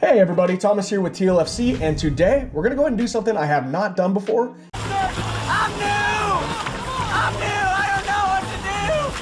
Hey everybody, Thomas here with TLFC, and today we're gonna go ahead and do something I have not done before. I'm new! I don't know what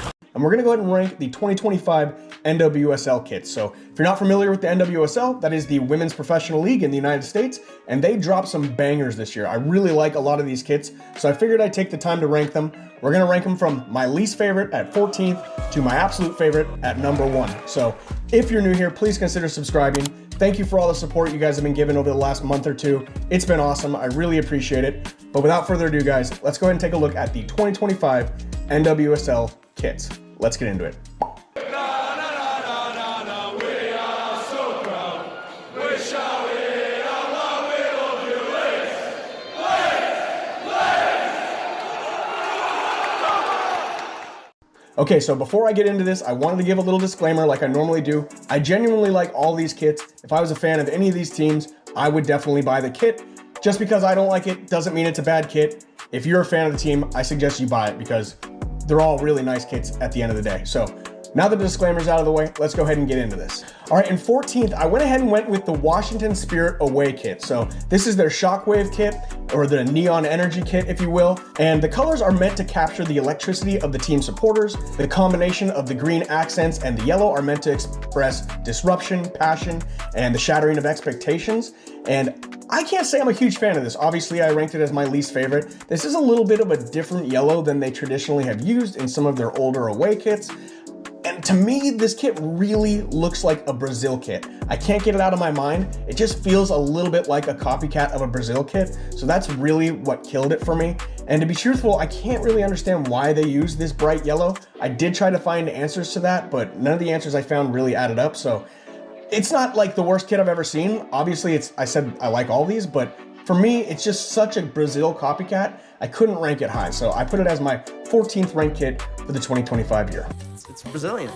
to do! And we're gonna go ahead and rank the 2025 NWSL kits. So if you're not familiar with the NWSL, that is the Women's Professional League in the United States, and they dropped some bangers this year. I really like a lot of these kits, so I figured I'd take the time to rank them. We're gonna rank them from my least favorite at 14th to my absolute favorite at number 1. So if you're new here, please consider subscribing. Thank you for all the support you guys have been giving over the last month or two. It's been awesome. I really appreciate it. But without further ado, guys, let's go ahead and take a look at the 2025 NWSL kits. Let's get into it. Okay, so before I get into this, I wanted to give a little disclaimer like I normally do. I genuinely like all these kits. If I was a fan of any of these teams, I would definitely buy the kit. Just because I don't like it doesn't mean it's a bad kit. If you're a fan of the team, I suggest you buy it because they're all really nice kits at the end of the day. So now that the disclaimer's out of the way, let's go ahead and get into this. All right, in 14th, I went ahead and went with the Washington Spirit away kit. So this is their Shockwave kit, or the Neon Energy kit, if you will. And the colors are meant to capture the electricity of the team supporters. The combination of the green accents and the yellow are meant to express disruption, passion, and the shattering of expectations. And I can't say I'm a huge fan of this. Obviously, I ranked it as my least favorite. This is a little bit of a different yellow than they traditionally have used in some of their older away kits. And to me, this kit really looks like a Brazil kit. I can't get it out of my mind. It just feels a little bit like a copycat of a Brazil kit. So that's really what killed it for me. And to be truthful, I can't really understand why they use this bright yellow. I did try to find answers to that, but none of the answers I found really added up. So it's not like the worst kit I've ever seen. Obviously, I said I like all these, but for me, it's just such a Brazil copycat. I couldn't rank it high. So I put it as my 14th ranked kit for the 2025 year. It's Brazilian.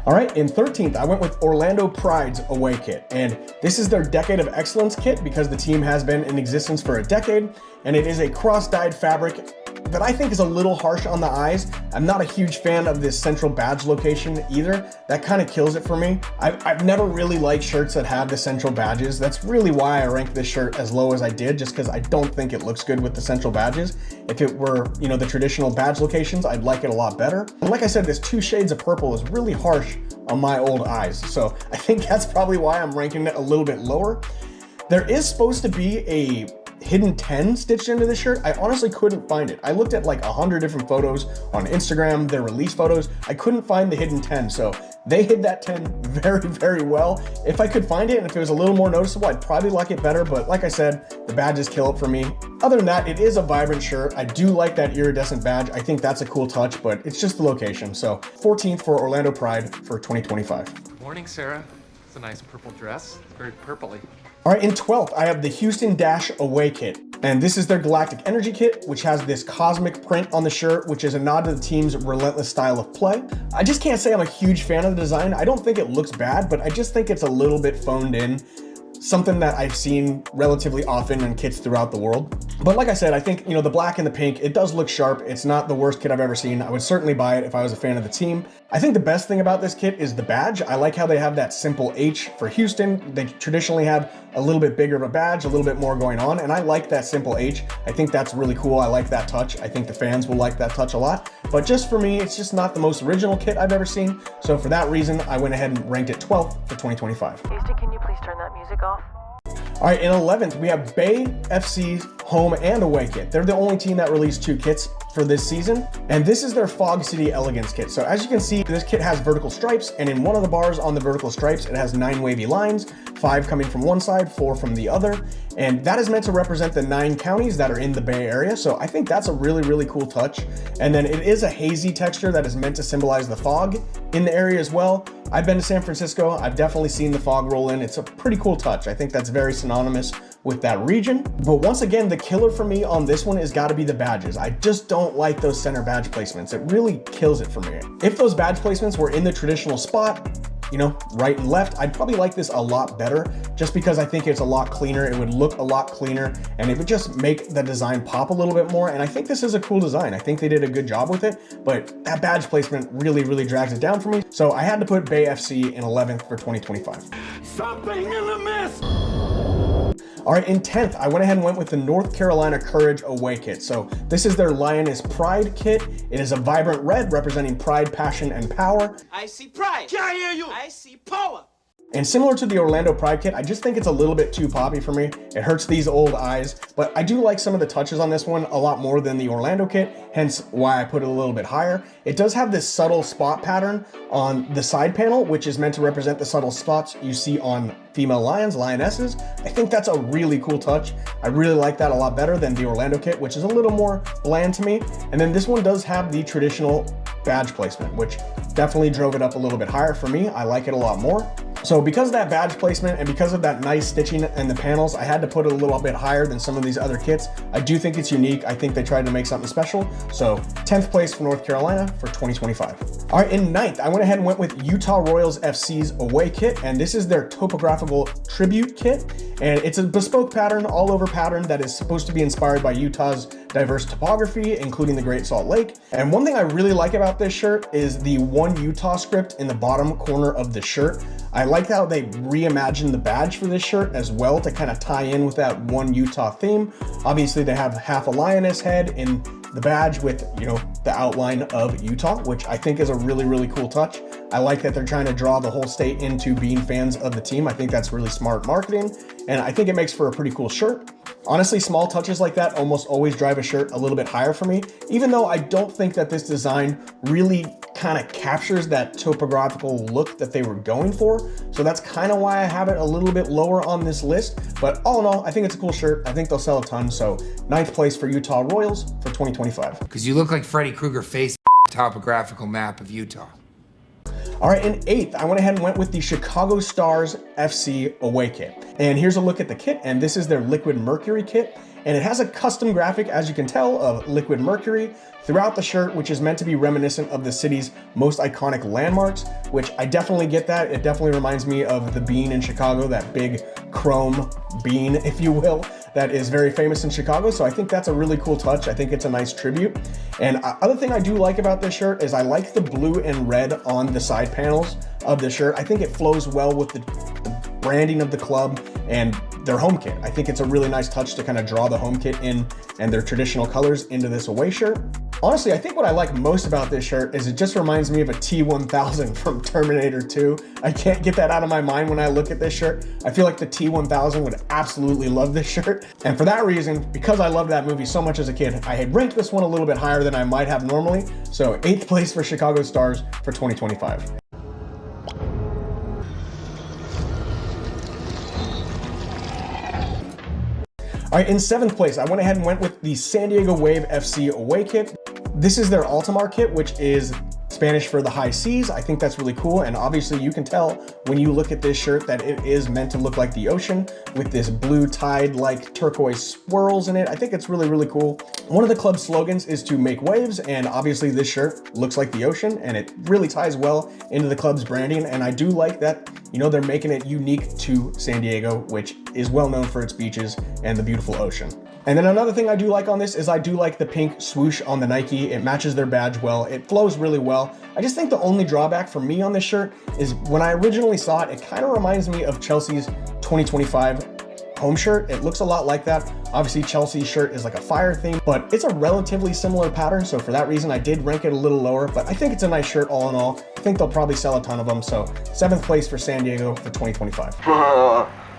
All right, in 13th, I went with Orlando Pride's away kit, and this is their Decade of Excellence kit because the team has been in existence for a decade, and it is a cross-dyed fabric that I think is a little harsh on the eyes. I'm not a huge fan of this central badge location either. That kind of kills it for me. I've never really liked shirts that have the central badges. That's really why I ranked this shirt as low as I did, just because I don't think it looks good with the central badges. If it were, the traditional badge locations, I'd like it a lot better. And like I said, this 2 shades of purple is really harsh on my old eyes. So I think that's probably why I'm ranking it a little bit lower. There is supposed to be a hidden 10 stitched into this shirt. I honestly couldn't find it. I looked at like 100 different photos on Instagram, their release photos. I couldn't find the hidden 10. So they hid that 10 very, very well. If I could find it and if it was a little more noticeable, I'd probably like it better. But like I said, the badges kill it for me. Other than that, it is a vibrant shirt. I do like that iridescent badge. I think that's a cool touch, but it's just the location. So 14th for Orlando Pride for 2025. Morning, Sarah. It's a nice purple dress. It's very purpley. All right, in 12th, I have the Houston Dash away kit. And this is their Galactic Energy kit, which has this cosmic print on the shirt, which is a nod to the team's relentless style of play. I just can't say I'm a huge fan of the design. I don't think it looks bad, but I just think it's a little bit phoned in. Something that I've seen relatively often in kits throughout the world. But like I said, I think, the black and the pink, it does look sharp. It's not the worst kit I've ever seen. I would certainly buy it if I was a fan of the team. I think the best thing about this kit is the badge. I like how they have that simple H for Houston. They traditionally have a little bit bigger of a badge, a little bit more going on, and I like that simple H. I think that's really cool. I like that touch. I think the fans will like that touch a lot. But just for me, it's just not the most original kit I've ever seen. So for that reason, I went ahead and ranked it 12th for 2025. Houston, can you please turn that music off? All right, in 11th, we have Bay FC's home and away kit. They're the only team that released 2 kits for this season, and this is their Fog City Elegance kit. So as you can see, this kit has vertical stripes, and in one of the bars on the vertical stripes, it has 9 wavy lines, 5 coming from one side, 4 from the other, and that is meant to represent the 9 counties that are in the Bay Area. So I think that's a really, really cool touch. And then it is a hazy texture that is meant to symbolize the fog in the area as well. I've been to San Francisco. I've definitely seen the fog roll in. It's a pretty cool touch. I think that's very synonymous with that region. But once again, the killer for me on this one has got to be the badges. I just don't like those center badge placements. It really kills it for me. If those badge placements were in the traditional spot, right and left. I'd probably like this a lot better just because I think it's a lot cleaner. It would look a lot cleaner and it would just make the design pop a little bit more. And I think this is a cool design. I think they did a good job with it, but that badge placement really, really drags it down for me. So I had to put Bay FC in 11th for 2025. Something in the mist! All right, in 10th, I went ahead and went with the North Carolina Courage away kit. So this is their Lioness Pride kit. It is a vibrant red representing pride, passion, and power. I see pride. Can't hear you. I see power. And similar to the Orlando Pride kit, I just think it's a little bit too poppy for me. It hurts these old eyes, but I do like some of the touches on this one a lot more than the Orlando kit, hence why I put it a little bit higher. It does have this subtle spot pattern on the side panel, which is meant to represent the subtle spots you see on female lions, lionesses. I think that's a really cool touch. I really like that a lot better than the Orlando kit, which is a little more bland to me. And then this one does have the traditional badge placement, which definitely drove it up a little bit higher for me. I like it a lot more. So because of that badge placement and because of that nice stitching in the panels, I had to put it a little bit higher than some of these other kits. I do think it's unique. I think they tried to make something special. So 10th place for North Carolina for 2025. All right, in 9th, I went ahead and went with Utah Royals FC's away kit, and this is their topographical tribute kit. And it's a bespoke pattern, all over pattern that is supposed to be inspired by Utah's diverse topography, including the Great Salt Lake. And one thing I really like about this shirt is the One Utah script in the bottom corner of the shirt. I like how they reimagined the badge for this shirt as well to kind of tie in with that One Utah theme. Obviously, they have half a lioness head in the badge with, the outline of Utah, which I think is a really, really cool touch. I like that they're trying to draw the whole state into being fans of the team. I think that's really smart marketing, and I think it makes for a pretty cool shirt. Honestly, small touches like that almost always drive a shirt a little bit higher for me, even though I don't think that this design really kind of captures that topographical look that they were going for. So that's kind of why I have it a little bit lower on this list. But all in all, I think it's a cool shirt. I think they'll sell a ton. So 9th place for Utah Royals for 2025. Because you look like Freddy Krueger faced topographical map of Utah. All right, in 8th, I went ahead and went with the Chicago Stars FC away kit. And here's a look at the kit, and this is their Liquid Mercury kit. And it has a custom graphic, as you can tell, of Liquid Mercury throughout the shirt, which is meant to be reminiscent of the city's most iconic landmarks, which I definitely get that. It definitely reminds me of the bean in Chicago, that big chrome bean, if you will, that is very famous in Chicago. So I think that's a really cool touch. I think it's a nice tribute. And other thing I do like about this shirt is I like the blue and red on the side panels of the shirt. I think it flows well with the branding of the club and their home kit. I think it's a really nice touch to kind of draw the home kit in and their traditional colors into this away shirt. Honestly, I think what I like most about this shirt is it just reminds me of a T-1000 from Terminator 2. I can't get that out of my mind when I look at this shirt. I feel like the T-1000 would absolutely love this shirt. And for that reason, because I loved that movie so much as a kid, I had ranked this one a little bit higher than I might have normally. So 8th place for Chicago Stars for 2025. All right, in 7th place, I went ahead and went with the San Diego Wave FC away kit. This is their Altamar kit, which is Spanish for the high seas. I think that's really cool. And obviously you can tell when you look at this shirt that it is meant to look like the ocean with this blue tide-like turquoise swirls in it. I think it's really, really cool. One of the club's slogans is to make waves. And obviously this shirt looks like the ocean and it really ties well into the club's branding. And I do like that, they're making it unique to San Diego, which is well known for its beaches and the beautiful ocean. And then another thing I do like on this is I do like the pink swoosh on the Nike. It matches their badge well. It flows really well. I just think the only drawback for me on this shirt is when I originally saw it, it kind of reminds me of Chelsea's 2025 home shirt. It looks a lot like that. Obviously Chelsea's shirt is like a fire theme, but it's a relatively similar pattern. So for that reason, I did rank it a little lower, but I think it's a nice shirt all in all. I think they'll probably sell a ton of them. So 7th place for San Diego for 2025.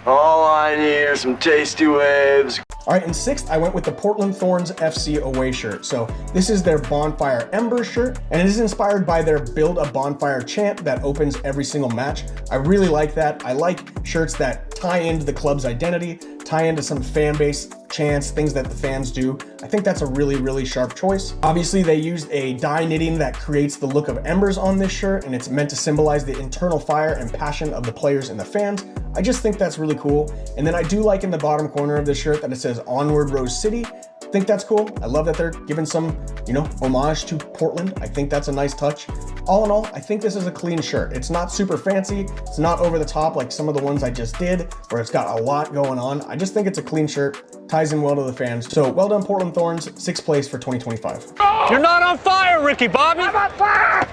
All I need are some tasty waves. All right, in 6th, I went with the Portland Thorns FC away shirt. So this is their Bonfire Ember shirt, and it is inspired by their Build a Bonfire chant that opens every single match. I really like that. I like shirts that tie into the club's identity, tie into some fan base chants, things that the fans do. I think that's a really, really sharp choice. Obviously, they used a dye knitting that creates the look of embers on this shirt, and it's meant to symbolize the internal fire and passion of the players and the fans. I just think that's really cool. And then I do like in the bottom corner of this shirt that it says Onward Rose City. think that's cool. I love that they're giving some, homage to Portland. I think that's a nice touch. All in all, I think this is a clean shirt. It's not super fancy. It's not over the top like some of the ones I just did, where it's got a lot going on. I just think it's a clean shirt, ties in well to the fans. So well done, Portland Thorns, 6th place for 2025. You're not on fire, Ricky Bobby. I'm on fire.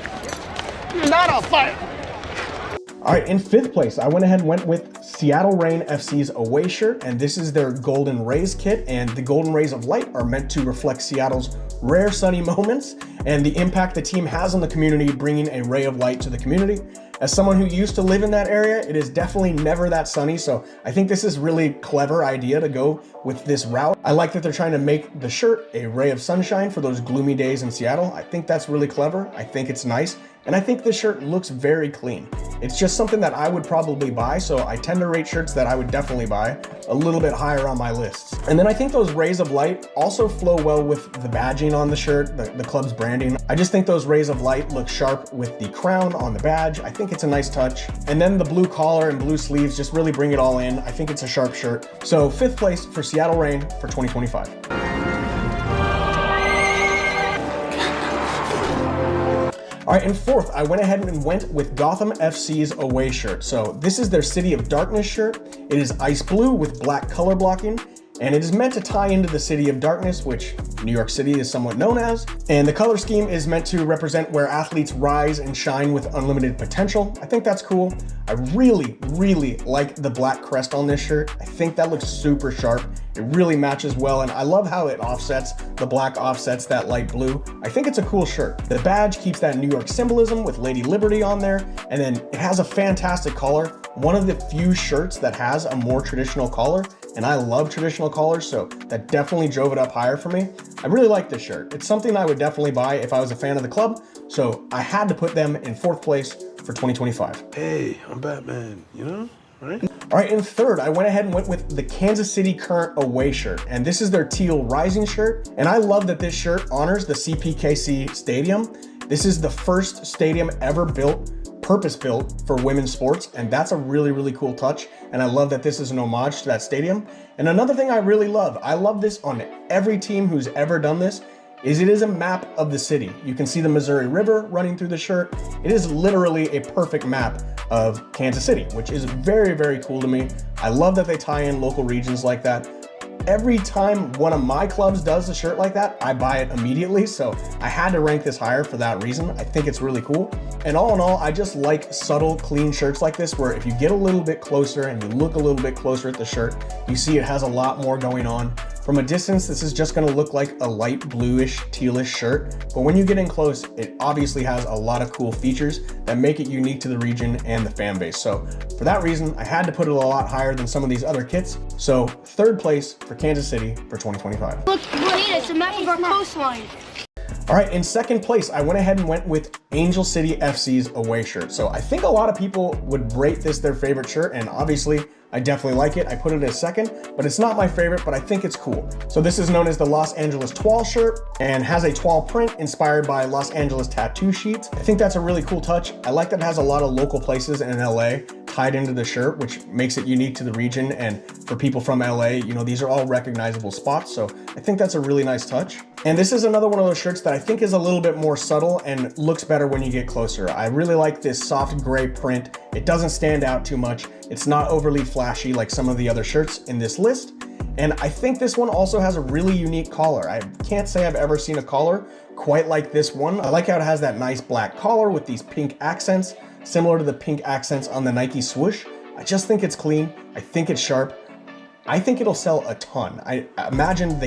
You're not on fire. All right, in 5th place, I went ahead and went with Seattle Reign FC's away shirt, and this is their Golden Rays kit, and the Golden Rays of light are meant to reflect Seattle's rare sunny moments and the impact the team has on the community, bringing a ray of light to the community. As someone who used to live in that area, it is definitely never that sunny, so I think this is really clever idea to go with this route. I like that they're trying to make the shirt a ray of sunshine for those gloomy days in Seattle. I think that's really clever. I think it's nice, and I think this shirt looks very clean. It's just something that I would probably buy, so I tend to rate shirts that I would definitely buy a little bit higher on my lists. And then I think those rays of light also flow well with the badging on the shirt, the club's branding. I just think those rays of light look sharp with the crown on the badge. I think it's a nice touch. And then the blue collar and blue sleeves just really bring it all in. I think it's a sharp shirt. So 5th place for Seattle Reign for 2025. All right, in 4th, I went ahead and went with Gotham FC's away shirt. So this is their City of Darkness shirt. It is ice blue with black color blocking, and it is meant to tie into the City of Darkness, which New York City is somewhat known as. And the color scheme is meant to represent where athletes rise and shine with unlimited potential. I think that's cool. I really, really like the black crest on this shirt. I think that looks super sharp. It really matches well, and I love how it offsets, the black offsets that light blue. I think it's a cool shirt. The badge keeps that New York symbolism with Lady Liberty on there, and then it has a fantastic collar. One of the few shirts that has a more traditional collar, and I love traditional collars, so that definitely drove it up higher for me. I really like this shirt. It's something I would definitely buy if I was a fan of the club, so I had to put them in 4th place for 2025. Hey, I'm Batman, right? All right, in 3rd, I went ahead and went with the Kansas City Current away shirt, and this is their teal rising shirt, and I love that this shirt honors the CPKC Stadium. This is the first stadium ever built, purpose-built for women's sports, and that's a really, really cool touch, and I love that this is an homage to that stadium. And another thing I really love, I love this on every team who's ever done this, is it is a map of the city. You can see the Missouri River running through the shirt. It is literally a perfect map of Kansas City, which is very, very cool to me. I love that they tie in local regions like that. Every time one of my clubs does a shirt like that, I buy it immediately. So I had to rank this higher for that reason. I think it's really cool. And all in all, I just like subtle, clean shirts like this, where if you get a little bit closer and you look a little bit closer at the shirt, you see it has a lot more going on. From a distance, this is just gonna look like a light bluish, tealish shirt. But when you get in close, it obviously has a lot of cool features that make it unique to the region and the fan base. So for that reason, I had to put it a lot higher than some of these other kits. So 3rd place for Kansas City for 2025. Look, great, it's a map of our coastline. All right, in 2nd place, I went ahead and went with Angel City FC's away shirt. So I think a lot of people would rate this their favorite shirt, and obviously I definitely like it. I put it as 2nd, but it's not my favorite, but I think it's cool. So this is known as the Los Angeles Toile shirt and has a toile print inspired by Los Angeles tattoo sheets. I think that's a really cool touch. I like that it has a lot of local places in LA tied into the shirt, which makes it unique to the region. And for people from LA, these are all recognizable spots. So I think that's a really nice touch. And this is another one of those shirts that I think is a little bit more subtle and looks better when you get closer. I really like this soft gray print. It doesn't stand out too much. It's not overly flashy like some of the other shirts in this list. And I think this one also has a really unique collar. I can't say I've ever seen a collar quite like this one. I like how it has that nice black collar with these pink accents, similar to the pink accents on the Nike swoosh. I just think it's clean. I think it's sharp. I think it'll sell a ton. I imagine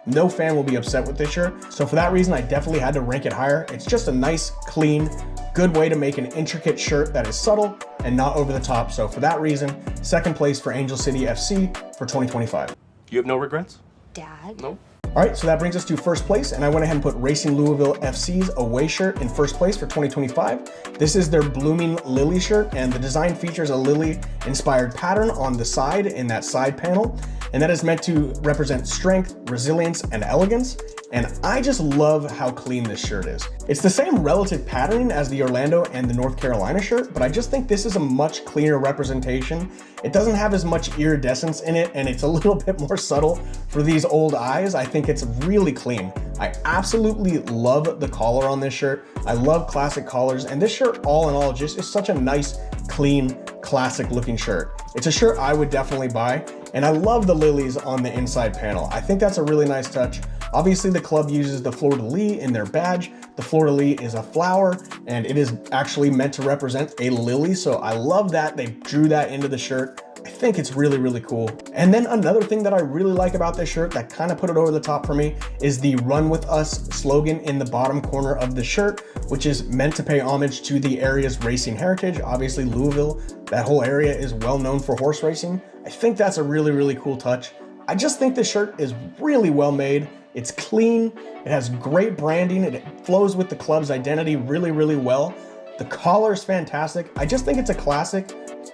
no fan will be upset with this shirt. So for that reason, I definitely had to rank it higher. It's just a nice, clean, good way to make an intricate shirt that is subtle and not over the top. So for that reason, 2nd place for Angel City FC for 2025. You have no regrets? Dad? No. All right, so that brings us to 1st place, and I went ahead and put Racing Louisville FC's away shirt in 1st place for 2025. This is their Blooming Lily shirt, and the design features a lily-inspired pattern on the side in that side panel, and that is meant to represent strength, resilience, and elegance. and I just love how clean this shirt is. It's the same relative patterning as the Orlando and the North Carolina shirt, but I just think this is a much cleaner representation. It doesn't have as much iridescence in it, and it's a little bit more subtle for these old eyes. I think it's really clean. I absolutely love the collar on this shirt. I love classic collars, and this shirt all in all just is such a nice, clean, classic looking shirt. It's a shirt I would definitely buy, and I love the lilies on the inside panel. I think that's a really nice touch. Obviously the club uses the fleur-de-lis in their badge. The fleur-de-lis is a flower, and it is actually meant to represent a lily, so I love that they drew that into the shirt. I think it's really, really cool. And then another thing that I really like about this shirt that kind of put it over the top for me is the "Run With Us" slogan in the bottom corner of the shirt, which is meant to pay homage to the area's racing heritage. Obviously Louisville, that whole area is well known for horse racing. I think that's a really, really cool touch. I just think this shirt is really well made. It's clean, it has great branding, it flows with the club's identity really, really well. The collar is fantastic. I just think it's a classic,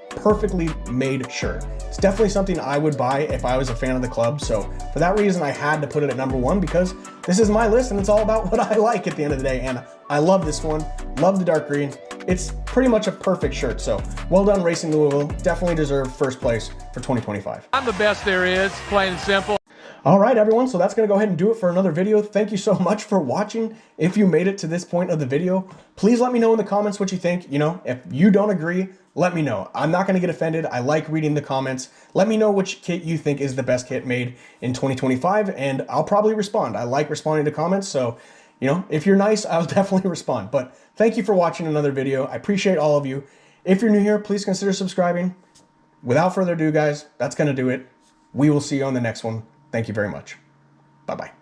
perfectly made shirt. It's definitely something I would buy if I was a fan of the club. So for that reason, I had to put it at number 1 because this is my list and it's all about what I like at the end of the day. And I love this one, love the dark green. It's pretty much a perfect shirt. So well done, Racing Louisville. Definitely deserve first place for 2025. I'm the best there is, plain and simple. All right, everyone, so that's gonna go ahead and do it for another video. Thank you so much for watching. If you made it to this point of the video, please let me know in the comments what you think. You know, if you don't agree, let me know. I'm not gonna get offended. I like reading the comments. Let me know which kit you think is the best kit made in 2025, and I'll probably respond. I like responding to comments, so, you know, if you're nice, I'll definitely respond. But thank you for watching another video. I appreciate all of you. If you're new here, please consider subscribing. Without further ado, guys, that's gonna do it. We will see you on the next one. Thank you very much. Bye-bye.